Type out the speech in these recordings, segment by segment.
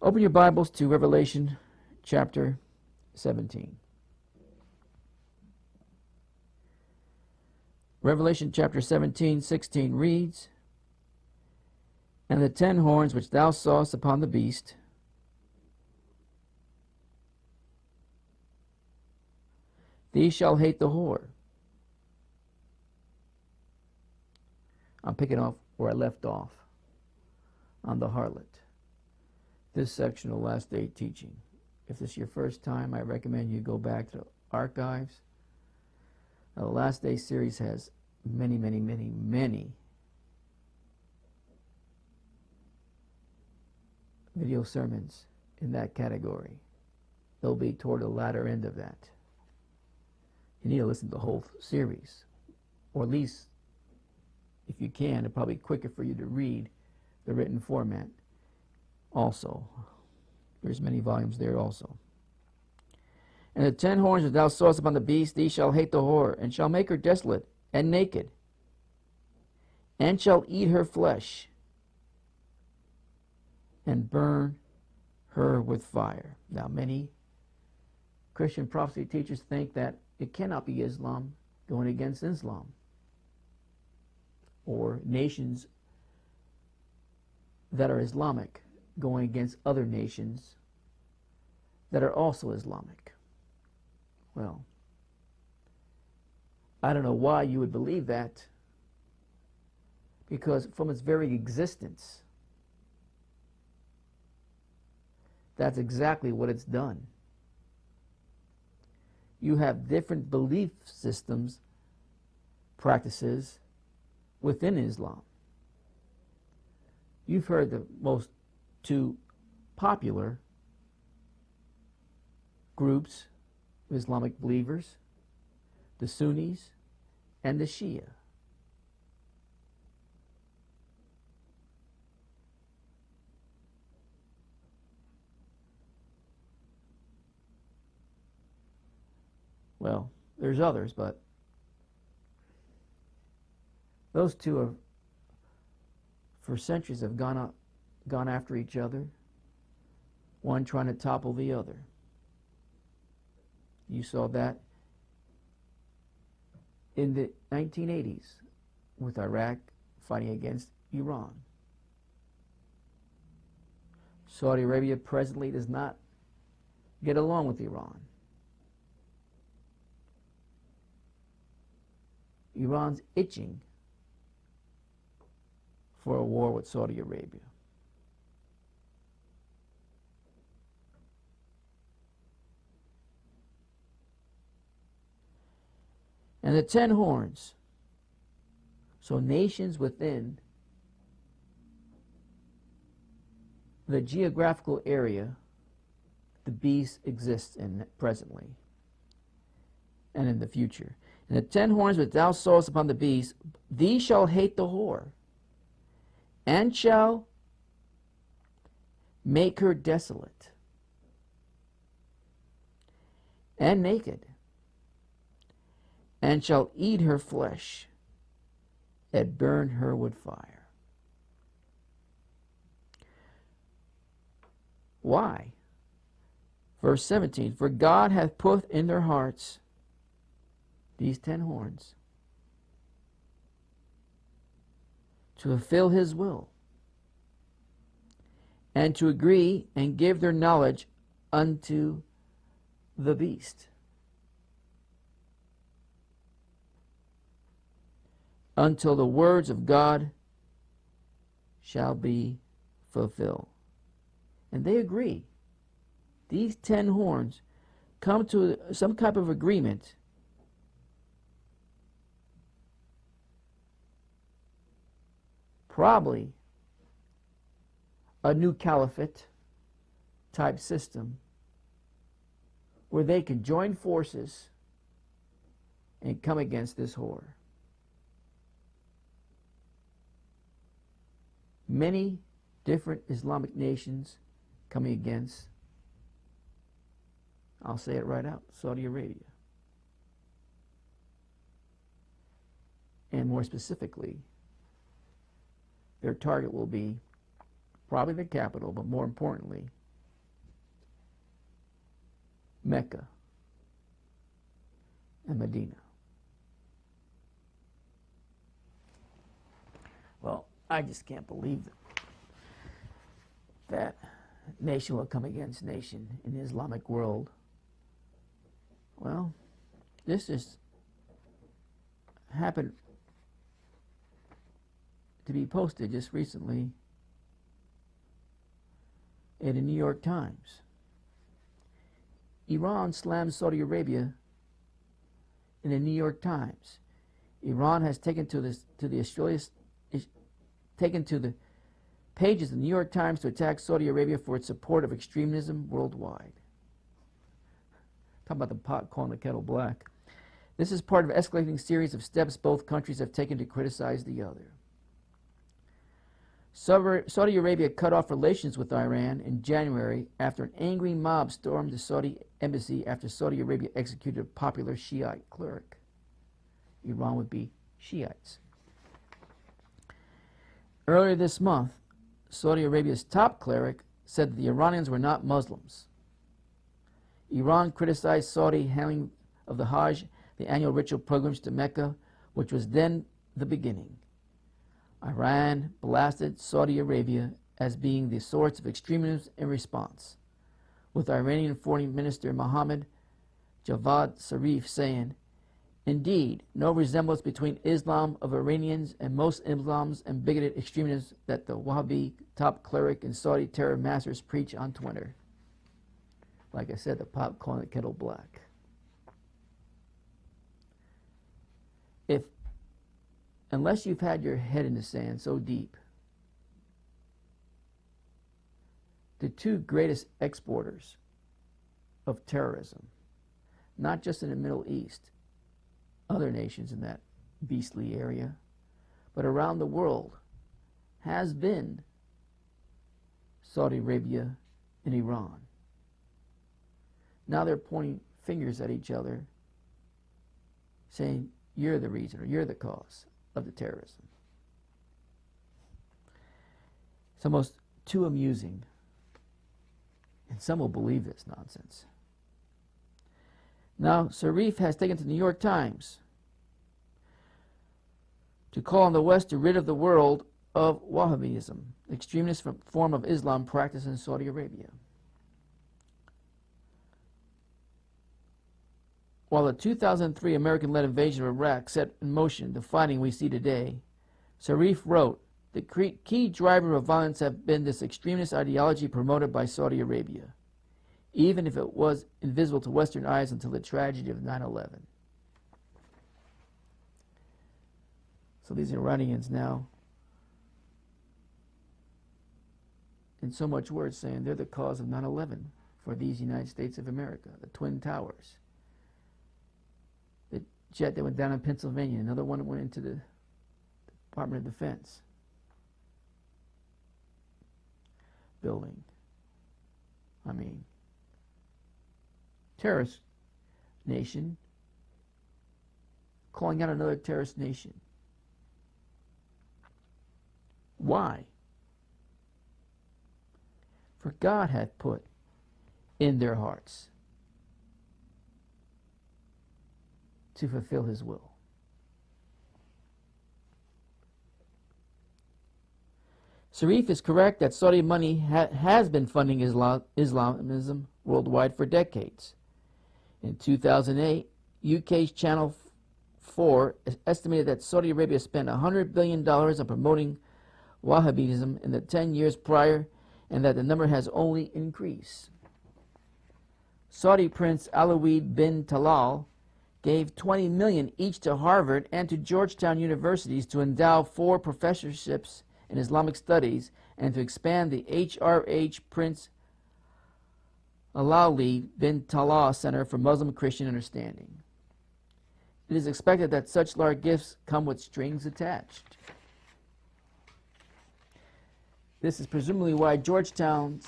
Open your Bibles to Revelation chapter 17. Revelation chapter 17:16 reads, "And the 10 horns which thou sawest upon the beast, these shall hate the whore." I'm picking off where I left off on the harlot. This section of last day teaching. If this is your first time, I recommend you go back to the archives. Now, the last day series has many video sermons in that category. They'll be toward the latter end of that. You need to listen to the whole series, or at least, if you can, it's probably quicker for you to read the written format also. There's many volumes there also. "And the 10 horns which thou sawest upon the beast, these shall hate the whore, and shall make her desolate and naked, and shall eat her flesh, and burn her with fire." Now, many Christian prophecy teachers think that it cannot be Islam going against Islam, or nations that are Islamic going against other nations that are also Islamic. Well, I don't know why you would believe that, because from its very existence, that's exactly what it's done. You have different belief systems, practices within Islam. You've heard the most two popular groups of Islamic believers, the Sunnis and the Shia. Well, there's others, but those two have, for centuries, have gone after each other, one trying to topple the other. You saw that in the 1980s with Iraq fighting against Iran. Saudi Arabia presently does not get along with Iran. Iran's itching for a war with Saudi Arabia. And the 10 horns. So nations within the geographical area the beast exists in presently and in the future. "And the 10 horns which thou sawest upon the beast, these shall hate the whore, and shall make her desolate and naked, and shall eat her flesh, and burn her with fire." Why? Verse 17, "For God hath put in their hearts these 10 horns, to fulfill his will, and to agree and give their knowledge unto the beast, until the words of God shall be fulfilled." And they agree. These 10 horns come to some type of agreement probably a new caliphate type system where they can join forces and come against this whore. Many different Islamic nations coming against, I'll say it right out, Saudi Arabia. And more specifically, their target will be probably the capital, but more importantly, Mecca and Medina. Well, I just can't believe that nation will come against nation in the Islamic world. Well, this just happened to be posted just recently in the New York Times. Iran slams Saudi Arabia in the New York Times. Iran has taken to the pages of the New York Times to attack Saudi Arabia for its support of extremism worldwide. Talk about the pot calling the kettle black. This is part of an escalating series of steps both countries have taken to criticize the other. Saudi Arabia cut off relations with Iran in January after an angry mob stormed the Saudi embassy after Saudi Arabia executed a popular Shiite cleric. Iran would be Shiites. Earlier this month, Saudi Arabia's top cleric said that the Iranians were not Muslims. Iran criticized Saudi handling of the Hajj, the annual ritual pilgrimage to Mecca, which was then the beginning. Iran blasted Saudi Arabia as being the source of extremism in response, with Iranian Foreign Minister Mohammad Javad Zarif saying, "Indeed, no resemblance between Islam of Iranians and most Islams and bigoted extremists that the Wahhabi top cleric and Saudi terror masters preach on Twitter." Like I said, the pot calling the kettle black. Unless you've had your head in the sand so deep, the two greatest exporters of terrorism, not just in the Middle East, other nations in that beastly area, but around the world, has been Saudi Arabia and Iran. Now they're pointing fingers at each other, saying, "You're the reason," or "You're the cause of the terrorism." It's almost too amusing, and some will believe this nonsense. Now, Zarif has taken to the New York Times to call on the West to rid of the world of Wahhabism, extremist form of Islam practiced in Saudi Arabia. While the 2003 American-led invasion of Iraq set in motion the fighting we see today, Zarif wrote, "The key driver of violence have been this extremist ideology promoted by Saudi Arabia, even if it was invisible to Western eyes until the tragedy of 9/11. So these Iranians now, in so much words, saying they're the cause of 9/11 for these United States of America, the Twin Towers. The jet that went down in Pennsylvania, another one that went into the Department of Defense building. I mean, terrorist nation calling out another terrorist nation. Why? For God hath put in their hearts to fulfill his will. Zarif is correct that Saudi money has been funding Islamism worldwide for decades. In 2008, UK's Channel 4 estimated that Saudi Arabia spent $100 billion on promoting Wahhabism in the 10 years prior, and that the number has only increased. Saudi Prince Alawid bin Talal gave $20 million each to Harvard and to Georgetown universities to endow 4 professorships in Islamic studies and to expand the HRH Prince Alawid bin Talal Center for Muslim Christian Understanding. It is expected that such large gifts come with strings attached. This is presumably why Georgetown's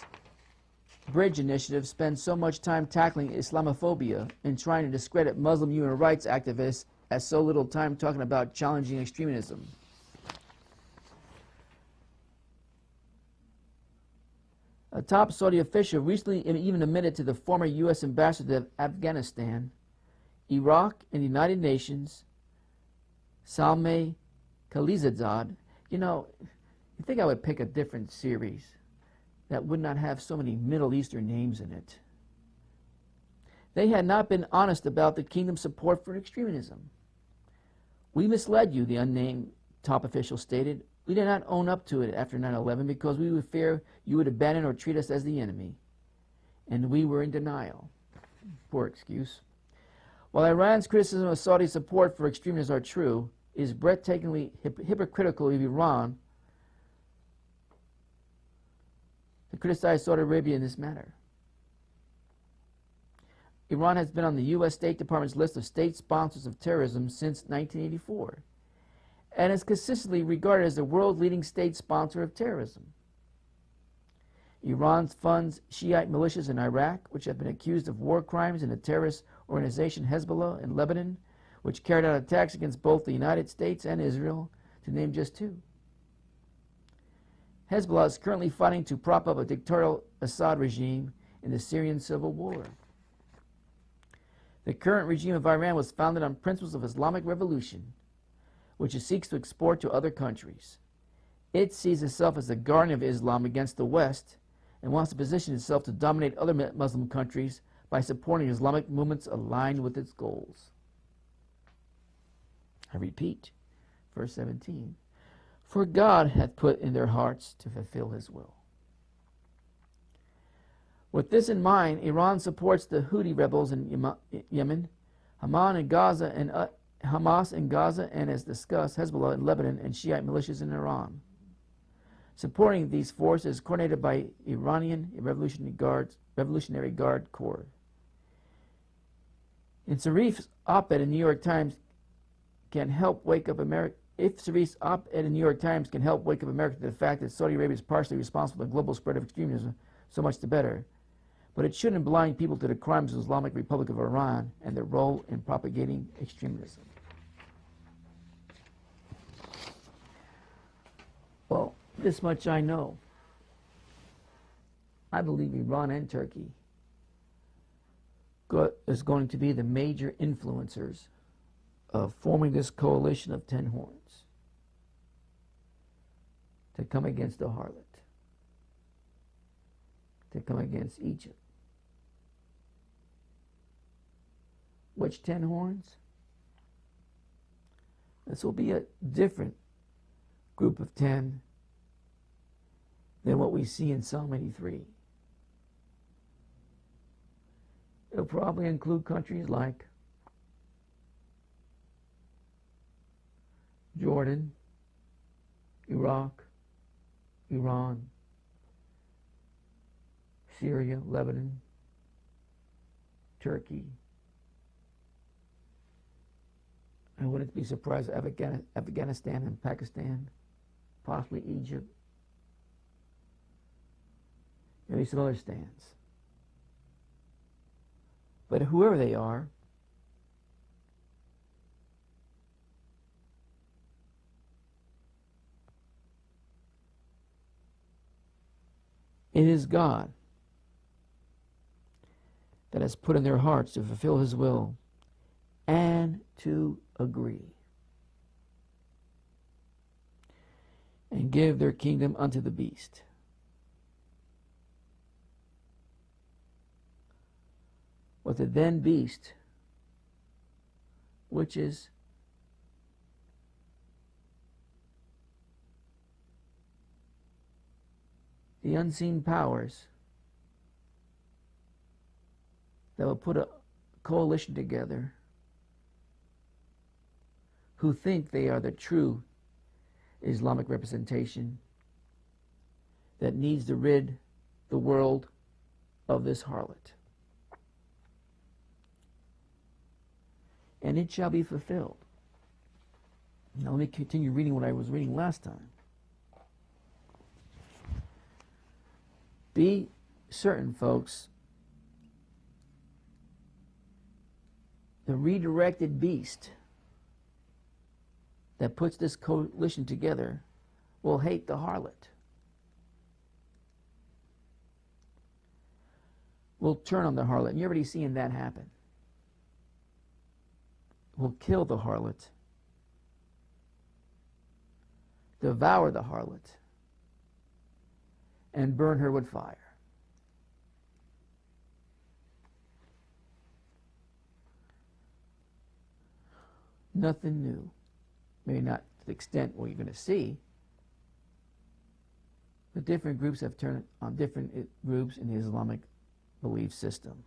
Bridge Initiative spends so much time tackling Islamophobia and trying to discredit Muslim human rights activists as so little time talking about challenging extremism. A top Saudi official recently even admitted to the former U.S. ambassador to Afghanistan, Iraq, and the United Nations, Salmeh Khalilzad. You know, you think I would pick a different series that would not have so many Middle Eastern names in it. They had not been honest about the kingdom's support for extremism. We misled you, the unnamed top official stated. We did not own up to it after 9/11 because we would fear you would abandon or treat us as the enemy. And we were in denial. Poor excuse. While Iran's criticism of Saudi support for extremism are true, it is breathtakingly hypocritical of Iran to criticize Saudi Arabia in this matter. Iran has been on the U.S. State Department's list of state sponsors of terrorism since 1984 and is consistently regarded as the world's leading state sponsor of terrorism. Iran funds Shiite militias in Iraq, which have been accused of war crimes, and the terrorist organization Hezbollah in Lebanon, which carried out attacks against both the United States and Israel, to name just two. Hezbollah is currently fighting to prop up a dictatorial Assad regime in the Syrian civil war. The current regime of Iran was founded on principles of Islamic revolution, which it seeks to export to other countries. It sees itself as the guardian of Islam against the West and wants to position itself to dominate other Muslim countries by supporting Islamic movements aligned with its goals. I repeat, verse 17. For God hath put in their hearts to fulfill his will. With this in mind, Iran supports the Houthi rebels in Yemen, Hamas in Gaza, and as discussed, Hezbollah in Lebanon and Shiite militias in Iran. Supporting these forces is coordinated by Iranian Revolutionary Guard Corps. In Sharif's op-ed in New York Times can help wake up America. If Sharif's op-ed in New York Times can help wake up America to the fact that Saudi Arabia is partially responsible for the global spread of extremism, so much the better. But it shouldn't blind people to the crimes of the Islamic Republic of Iran and their role in propagating extremism. Well, this much I know. I believe Iran and Turkey is going to be the major influencers of forming this coalition of 10 horns to come against the harlot, to come against Egypt. Which 10 horns? This will be a different group of 10 than what we see in Psalm 83. It'll probably include countries like Jordan, Iraq, Iran, Syria, Lebanon, Turkey. I wouldn't be surprised if Afghanistan and Pakistan, possibly Egypt, maybe some other stands. But whoever they are, it is God that has put in their hearts to fulfill his will and to agree and give their kingdom unto the beast. But the then beast, which is the unseen powers that will put a coalition together who think they are the true Islamic representation that needs to rid the world of this harlot. And it shall be fulfilled. Now let me continue reading what I was reading last time. Be certain, folks, the redirected beast that puts this coalition together will hate the harlot. will turn on the harlot. And you're already seeing that happen. Will kill the harlot, devour the harlot, and burn her with fire. Nothing new. Maybe not to the extent what you're going to see, but different groups have turned on different groups in the Islamic belief system.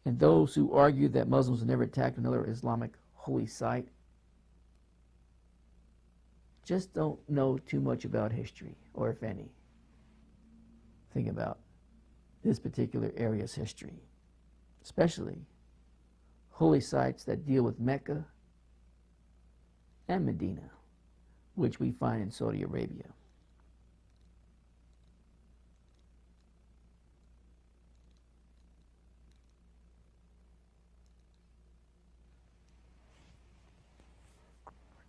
And those who argue that Muslims never attacked another Islamic holy site just don't know too much about history, or if any. Think about this particular area's history, especially holy sites that deal with Mecca and Medina, which we find in Saudi Arabia.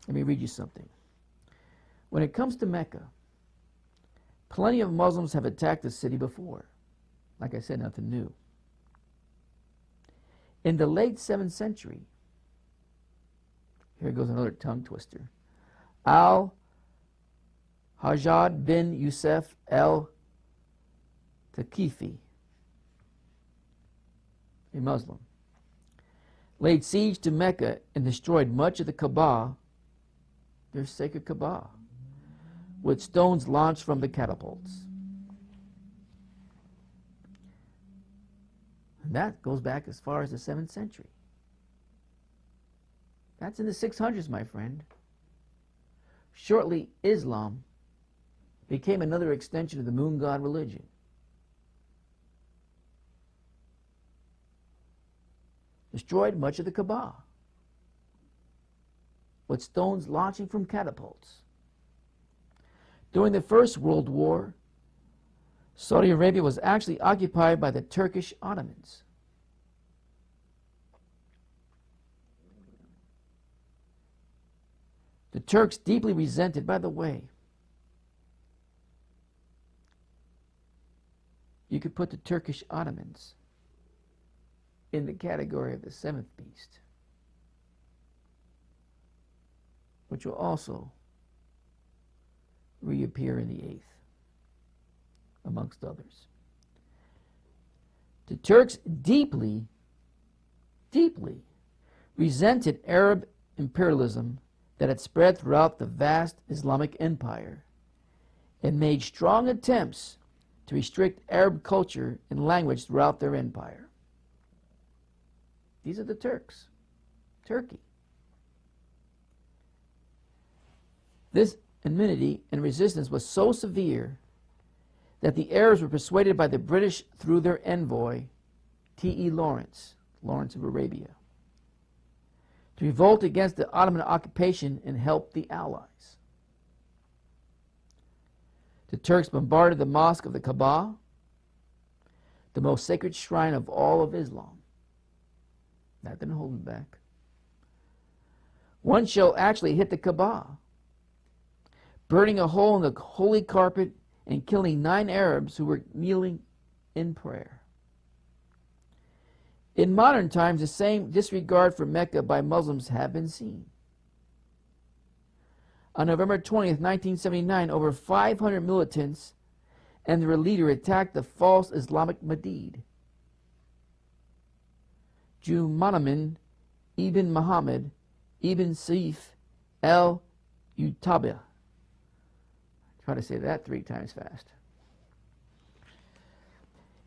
Let me read you something. When it comes to Mecca, plenty of Muslims have attacked the city before. Like I said, nothing new. In the late 7th century, here goes another tongue twister, Al-Hajjaj bin Yusuf al-Taqifi, a Muslim, laid siege to Mecca and destroyed much of the Kaaba, their sacred Kaaba, with stones launched from the catapults. And that goes back as far as the 7th century. That's in the 600s, my friend. Shortly, Islam became another extension of the moon god religion. Destroyed much of the Kaaba, with stones launching from catapults. During the First World War, Saudi Arabia was actually occupied by the Turkish Ottomans. The Turks deeply resented, by the way, you could put the Turkish Ottomans in the category of the 7th beast, which will also reappear in the 8th, amongst others. The Turks deeply, deeply resented Arab imperialism that had spread throughout the vast Islamic empire and made strong attempts to restrict Arab culture and language throughout their empire. These are the Turks, Turkey. This enmity and resistance was so severe that the Arabs were persuaded by the British through their envoy, T.E. Lawrence of Arabia, to revolt against the Ottoman occupation and help the Allies. The Turks bombarded the mosque of the Kaaba, the most sacred shrine of all of Islam. That didn't hold them back. One shell actually hit the Kaaba, burning a hole in the holy carpet and killing 9 Arabs who were kneeling in prayer. In modern times, the same disregard for Mecca by Muslims have been seen. On November 20th, 1979, over 500 militants and their leader attacked the false Islamic Madid, Jumaman ibn Muhammad ibn Saif al-Utabiya. Try to say that 3 times fast.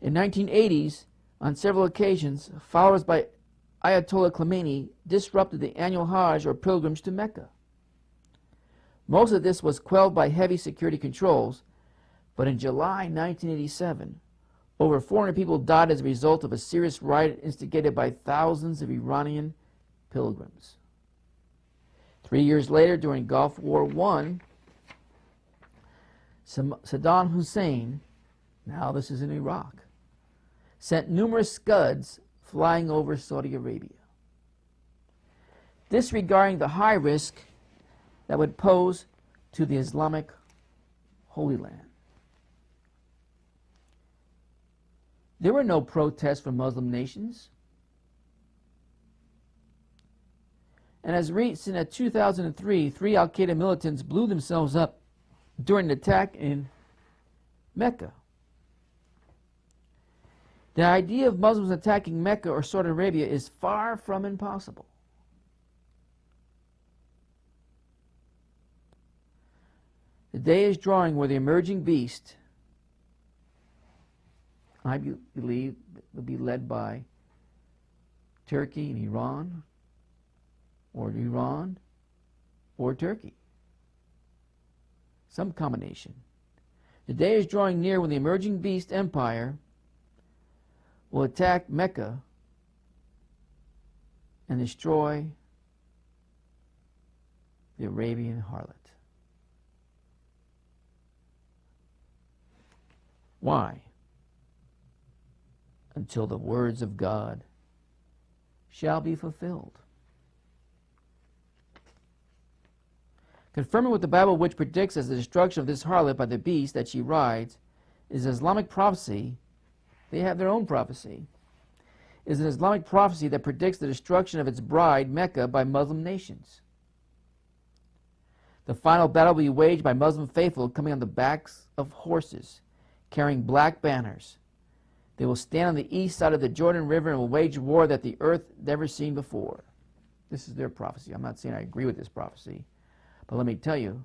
In 1980s, on several occasions, followers by Ayatollah Khomeini disrupted the annual Hajj or pilgrimage to Mecca. Most of this was quelled by heavy security controls, but in July 1987, over 400 people died as a result of a serious riot instigated by thousands of Iranian pilgrims. 3 years later, during Gulf War I, Saddam Hussein, now this is in Iraq, sent numerous Scuds flying over Saudi Arabia, disregarding the high risk that would pose to the Islamic Holy Land. There were no protests from Muslim nations. And as recent as 2003, 3 al-Qaeda militants blew themselves up during an attack in Mecca. The idea of Muslims attacking Mecca or Saudi Arabia is far from impossible. The day is drawing where the emerging beast, I believe, will be led by Turkey and Iran or Turkey. Some combination. The day is drawing near when the emerging beast empire will attack Mecca and destroy the Arabian harlot. Why? Until the words of God shall be fulfilled. Confirming what the Bible which predicts as the destruction of this harlot by the beast that she rides is Islamic prophecy. They have their own prophecy. Is an Islamic prophecy that predicts the destruction of its bride, Mecca, by Muslim nations. The final battle will be waged by Muslim faithful coming on the backs of horses, carrying black banners. They will stand on the east side of the Jordan River and will wage war that the earth never seen before. This is their prophecy. I'm not saying I agree with this prophecy, but let me tell you,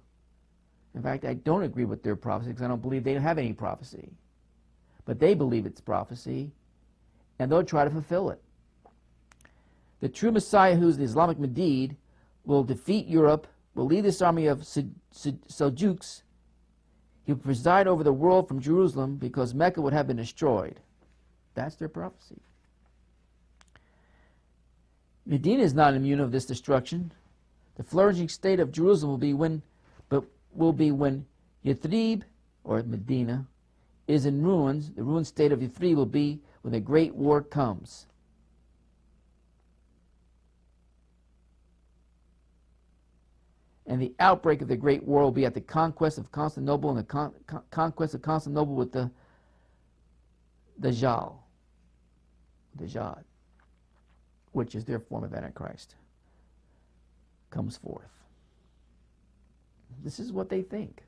in fact, I don't agree with their prophecy because I don't believe they have any prophecy. But they believe it's prophecy, and they'll try to fulfill it. The true Messiah, who's the Islamic Mahdi, will defeat Europe, will lead this army of Seljuks. He will preside over the world from Jerusalem because Mecca would have been destroyed. That's their prophecy. Medina is not immune of this destruction. The flourishing state of Jerusalem will be when Yathrib, or Medina, is in ruins. The ruined state of Yathrib will be when the great war comes. And the outbreak of the great war will be at the conquest of Constantinople, and the conquest of Constantinople with the Dajjal, which is their form of Antichrist, comes forth. This is what they think.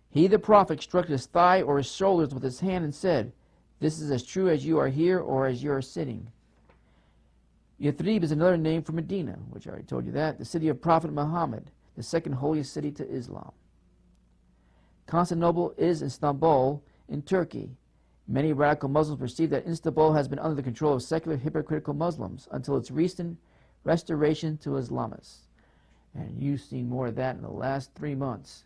He, the prophet, struck his thigh or his shoulders with his hand and said, "This is as true as you are here or as you are sitting." Yathrib is another name for Medina, which I already told you that, the city of Prophet Muhammad, the second holiest city to Islam. Constantinople is Istanbul in Turkey. Many radical Muslims perceive that Istanbul has been under the control of secular hypocritical Muslims until its recent restoration to Islamists. And you've seen more of that in the last 3 months.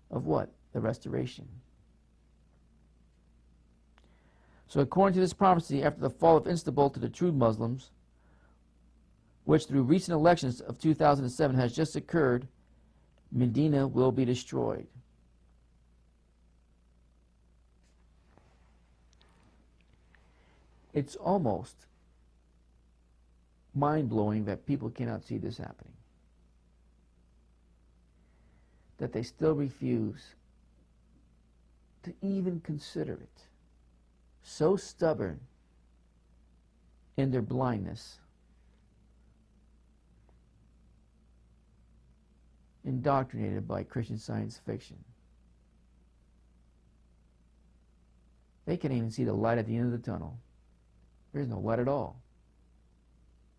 Of what? The restoration. So according to this prophecy, after the fall of Istanbul to the true Muslims, which through recent elections of 2007 has just occurred, Medina will be destroyed. It's almost mind-blowing that people cannot see this happening. That they still refuse to even consider it. So stubborn in their blindness, indoctrinated by Christian Science Fiction. They can't even see the light at the end of the tunnel. There's no light at all.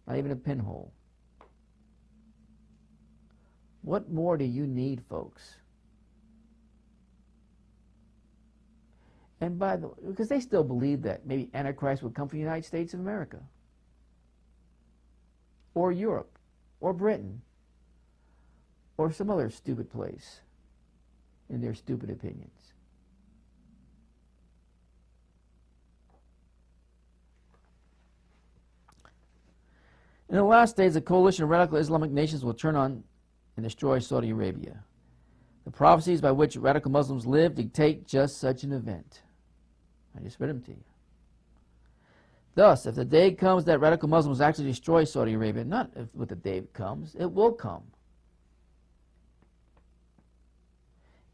Not even a pinhole. What more do you need, folks? And by the way, because they still believe that maybe Antichrist would come from the United States of America, or Europe, or Britain, or some other stupid place, in their stupid opinions. In the last days, a coalition of radical Islamic nations will turn on and destroy Saudi Arabia. The prophecies by which radical Muslims live dictate just such an event. I just read them to you. Thus, if the day comes that radical Muslims actually destroy Saudi Arabia, not if the day comes, it will come.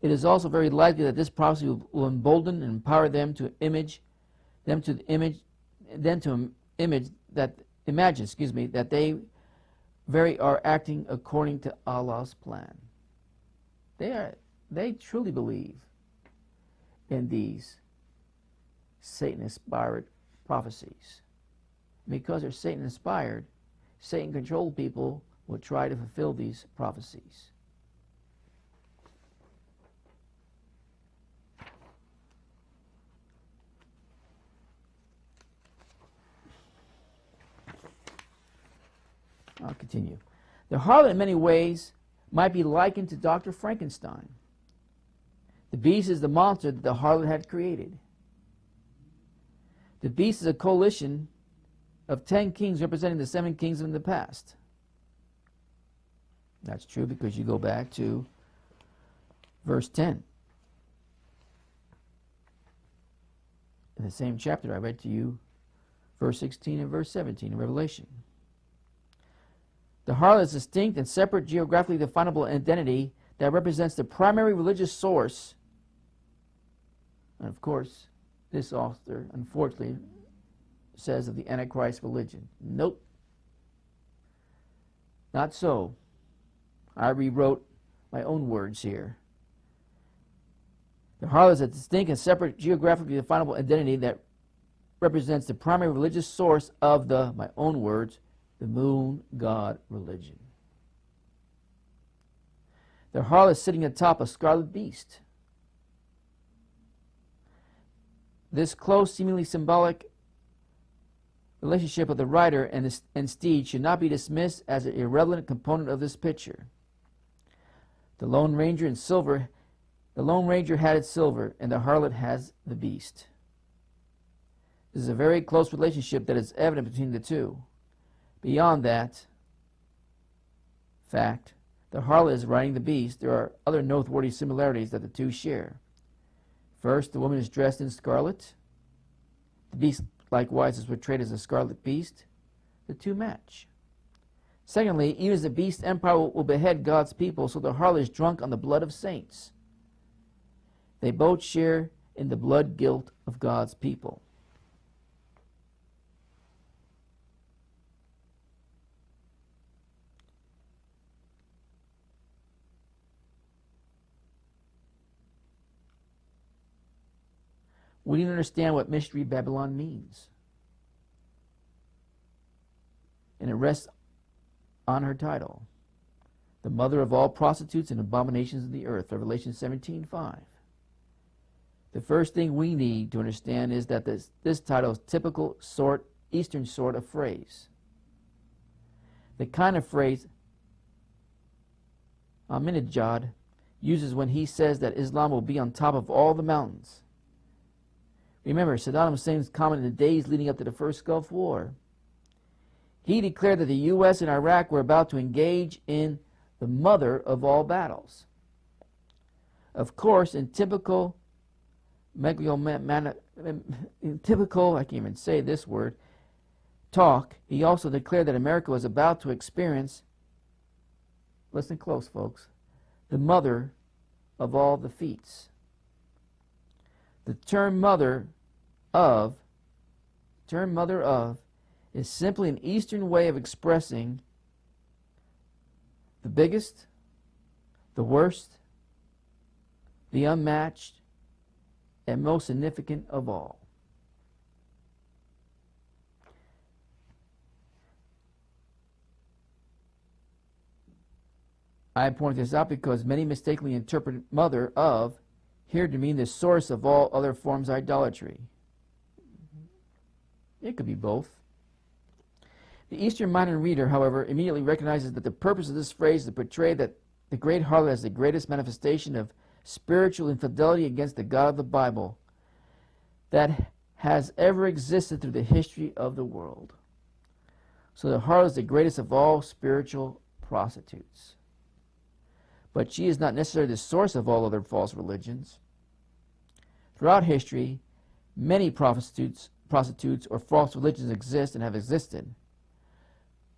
It is also very likely that this prophecy will embolden and empower them to imagine that they are acting according to Allah's plan. They truly believe in these Satan-inspired prophecies. Because they're Satan-inspired, Satan-controlled people will try to fulfill these prophecies. I'll continue. The harlot in many ways might be likened to Dr. Frankenstein. The beast is the monster that the harlot had created. The beast is a coalition of 10 kings representing the 7 kings in the past. That's true because you go back to verse 10. In the same chapter I read to you, verse 16 and verse 17 in Revelation. The harlot is a distinct and separate geographically definable identity that represents the primary religious source. And of course, this author, unfortunately, says of the Antichrist religion. Nope. Not so. I rewrote my own words here. The harlot is a distinct and separate geographically definable identity that represents the primary religious source of the, my own words, the moon god religion. The harlot is sitting atop a scarlet beast. This close, seemingly symbolic relationship of the rider and steed should not be dismissed as an irrelevant component of this picture. The Lone Ranger had silver, and the harlot has the beast. This is a very close relationship that is evident between the two. Beyond that fact, the harlot is riding the beast. There are other noteworthy similarities that the two share. First, the woman is dressed in scarlet. The beast likewise is portrayed as a scarlet beast. The two match. Secondly, even as the beast empire will behead God's people, so the harlot is drunk on the blood of saints. They both share in the blood guilt of God's people. We need to understand what Mystery Babylon means. And it rests on her title, the mother of all prostitutes and abominations of the earth, Revelation 17:5. The first thing we need to understand is that this title is typical Eastern sort of phrase. The kind of phrase Ahmadinejad uses when he says that Islam will be on top of all the mountains. Remember, Saddam Hussein's comment in the days leading up to the first Gulf War. He declared that the U.S. and Iraq were about to engage in the mother of all battles. Of course, in typical, I can't even say this word, talk, he also declared that America was about to experience, listen close folks, the mother of all defeats. The term mother of is simply an Eastern way of expressing the biggest, the worst, the unmatched, and most significant of all. I point this out because many mistakenly interpret mother of here to mean the source of all other forms of idolatry. It could be both. The Eastern-minded reader, however, immediately recognizes that the purpose of this phrase is to portray that the great harlot as the greatest manifestation of spiritual infidelity against the God of the Bible that has ever existed through the history of the world. So the harlot is the greatest of all spiritual prostitutes. But she is not necessarily the source of all other false religions. Throughout history, many prostitutes or false religions exist and have existed.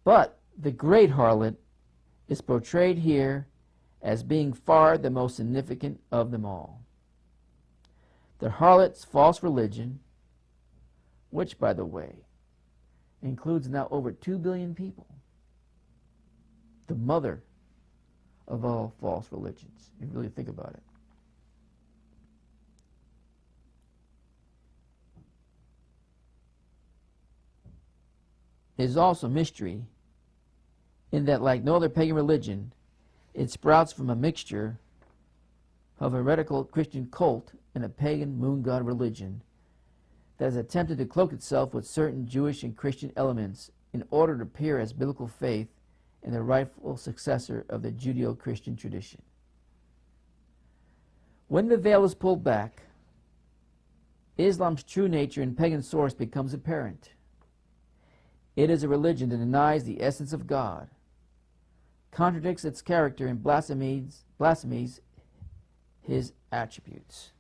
But the great harlot is portrayed here as being far the most significant of them all. The harlot's false religion, which, by the way, includes now over 2 billion people, the mother of all false religions, if you really think about it. Is also mystery in that, like no other pagan religion, it sprouts from a mixture of a heretical Christian cult and a pagan moon god religion that has attempted to cloak itself with certain Jewish and Christian elements in order to appear as biblical faith and the rightful successor of the Judeo-Christian tradition. When the veil is pulled back, Islam's true nature and pagan source becomes apparent. It is a religion that denies the essence of God, contradicts its character, and blasphemies his attributes.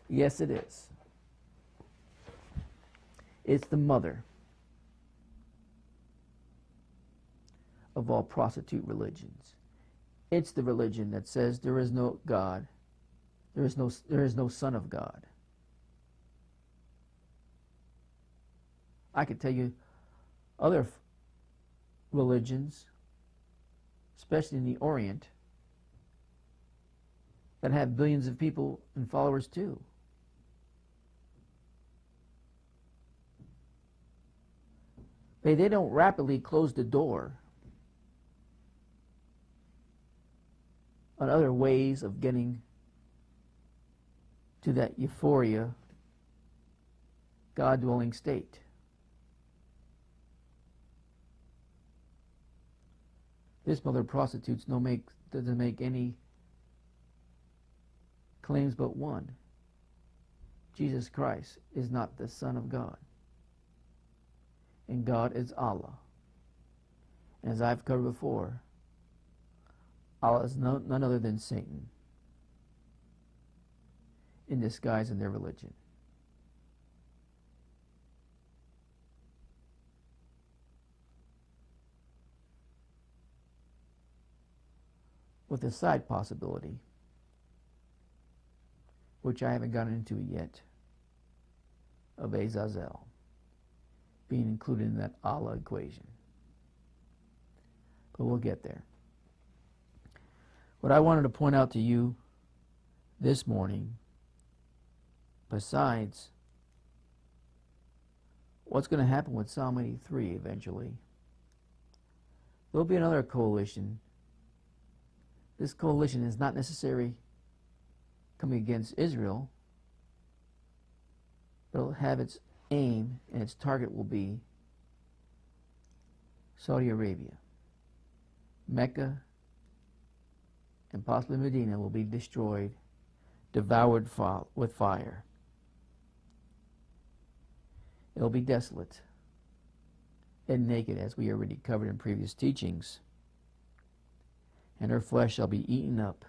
Yes, it is. It's the mother of all prostitute religions. It's the religion that says there is no God, there is no Son of God. I could tell you other religions, especially in the Orient, that have billions of people and followers too. They don't rapidly close the door on other ways of getting to that euphoria, God-dwelling state. This mother of prostitutes doesn't make any claims but one. Jesus Christ is not the Son of God. And God is Allah. And as I've covered before, Allah is none other than Satan in disguise in their religion. With a side possibility, which I haven't gotten into yet, of Azazel being included in that Allah equation. But we'll get there. What I wanted to point out to you this morning, besides what's going to happen with Psalm 83 eventually, there'll be another coalition. This coalition is not necessarily coming against Israel, but it'll have its aim and its target will be Saudi Arabia. Mecca and possibly Medina will be destroyed, devoured with fire. It'll be desolate and naked, as we already covered in previous teachings, and her flesh shall be eaten up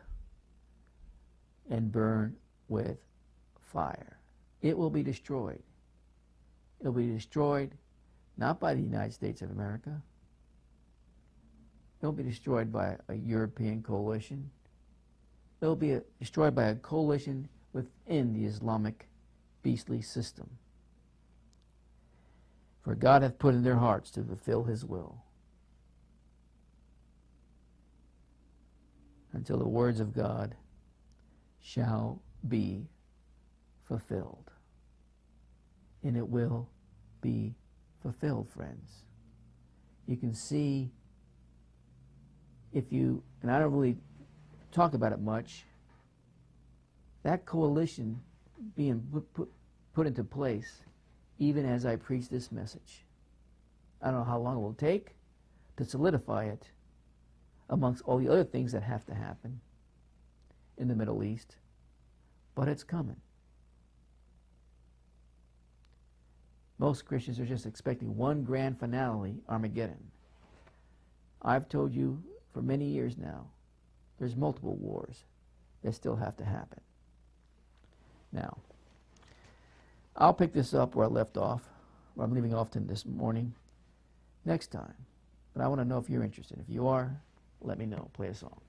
and burned with fire. It will be destroyed. It will be destroyed not by the United States of America. It will be destroyed by a European coalition. It will be destroyed by a coalition within the Islamic beastly system. For God hath put in their hearts to fulfill his will, until the words of God shall be fulfilled. And it will be fulfilled, friends. You can see, if you, and I don't really talk about it much, that coalition being put into place even as I preach this message. I don't know how long it will take to solidify it amongst all the other things that have to happen in the Middle East, but it's coming. Most Christians are just expecting one grand finale, Armageddon. I've told you for many years now, there's multiple wars that still have to happen. Now, I'll pick this up where I left off, where I'm leaving off to this morning, next time. But I want to know if you're interested. If you are, let me know. Play a song.